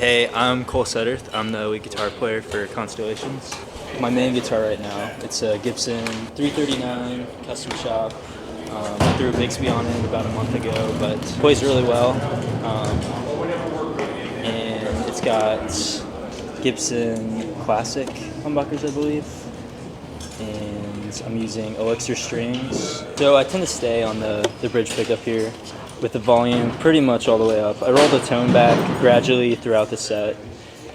Hey, I'm Suddarth. I'm the lead guitar player for Constellations. My main guitar right now, it's a Gibson 339 custom shop. I threw a Bixby on it about a month ago, but it plays really well. And it's got Gibson Classic humbuckers, I believe. And I'm using Elixir strings. So I tend to stay on the bridge pickup here with the volume pretty much all the way up. I roll the tone back gradually throughout the set.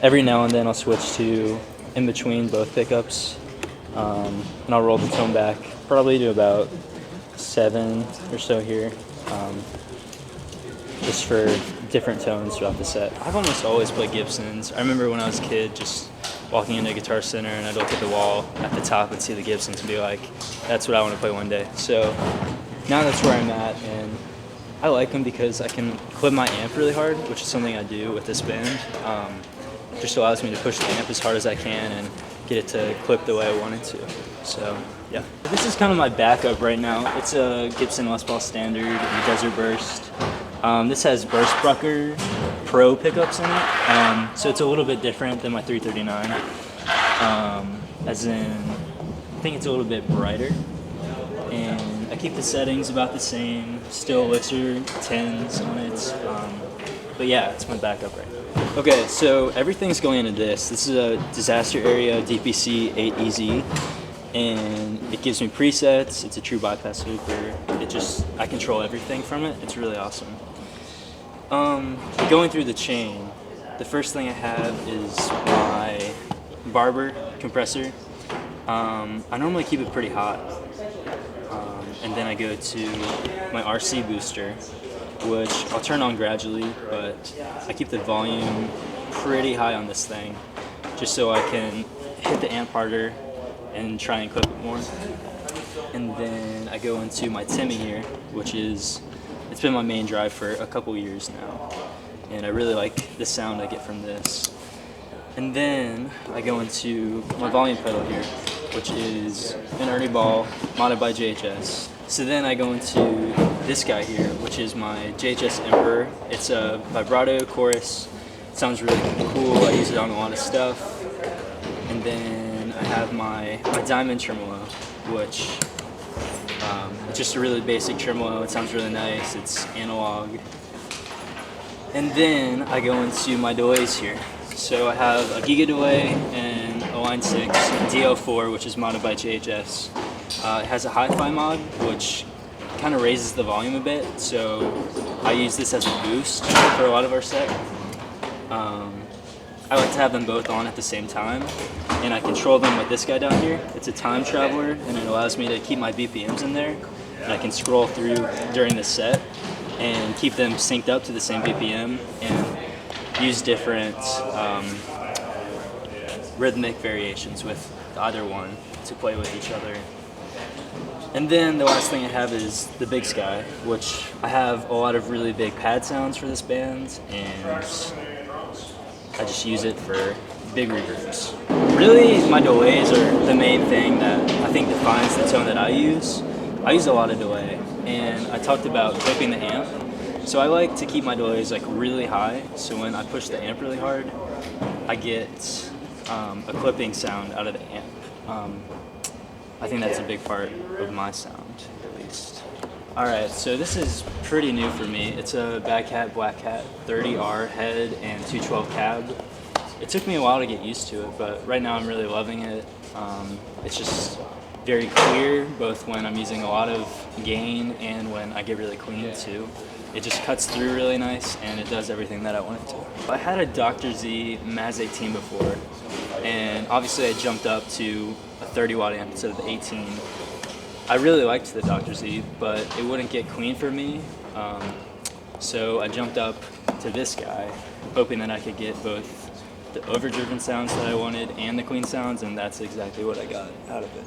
Every now and then I'll switch to in between both pickups, and I'll roll the tone back probably to about 7 or so here, just for different tones throughout the set. I've almost always played Gibsons. I remember when I was a kid just walking into Guitar Center and I'd look at the wall at the top and see the Gibsons and be like, that's what I want to play one day. So now that's where I'm at, and I like them because I can clip my amp really hard, which is something I do with this band. Just allows me to push the amp as hard as I can and get it to clip the way I want it to. So yeah. This is kind of my backup right now. It's a Gibson Les Paul Standard Desert Burst. This has Burstbrucker Pro pickups in it, so it's a little bit different than my 339. As in, I think it's a little bit brighter. And I keep the settings about the same, still Elixir 10s on it, but yeah, it's my backup right now. Okay, so everything's going into this. This is a Disaster Area DPC 8EZ, and it gives me presets. It's a true bypass looper. I control everything from it. It's really awesome. Going through the chain, the first thing I have is my Barber compressor. I normally keep it pretty hot. And then I go to my RC booster, which I'll turn on gradually, but I keep the volume pretty high on this thing, just so I can hit the amp harder and try and clip it more. And then I go into my Timmy here, it's been my main drive for a couple years now, and I really like the sound I get from this. And then I go into my volume pedal here, which is an Ernie Ball modded by JHS. So then I go into this guy here, which is my JHS Emperor. It's a vibrato chorus. It sounds really cool. I use it on a lot of stuff. And then I have my Diamond tremolo, which it's just a really basic tremolo. It sounds really nice. It's analog. And then I go into my delays here. So I have a Giga delay and a Line 6 DO4, which is modded by JHS. It has a hi-fi mod, which kind of raises the volume a bit, so I use this as a boost for a lot of our set. I like to have them both on at the same time, and I control them with this guy down here. It's a time traveler, and it allows me to keep my BPMs in there, and I can scroll through during the set and keep them synced up to the same BPM and use different rhythmic variations with either one to play with each other. And then the last thing I have is the Big Sky, which I have a lot of really big pad sounds for this band, and I just use it for big reverbs. Really, my delays are the main thing that I think defines the tone that I use. I use a lot of delay, and I talked about clipping the amp. So I like to keep my delays like really high, so when I push the amp really hard, I get a clipping sound out of the amp. I think that's a big part of my sound, at least. Alright, so this is pretty new for me. It's a Bad Cat Black Cat 30R head and 212 cab. It took me a while to get used to it, but right now I'm really loving it. It's just very clear, both when I'm using a lot of gain and when I get really clean too. It just cuts through really nice, and it does everything that I want it to. I had a Dr. Z Maz 18 before, and obviously I jumped up to a 30 watt amp instead of the 18. I really liked the Dr. Z, but it wouldn't get clean for me, so I jumped up to this guy, hoping that I could get both the overdriven sounds that I wanted and the clean sounds, and that's exactly what I got out of it.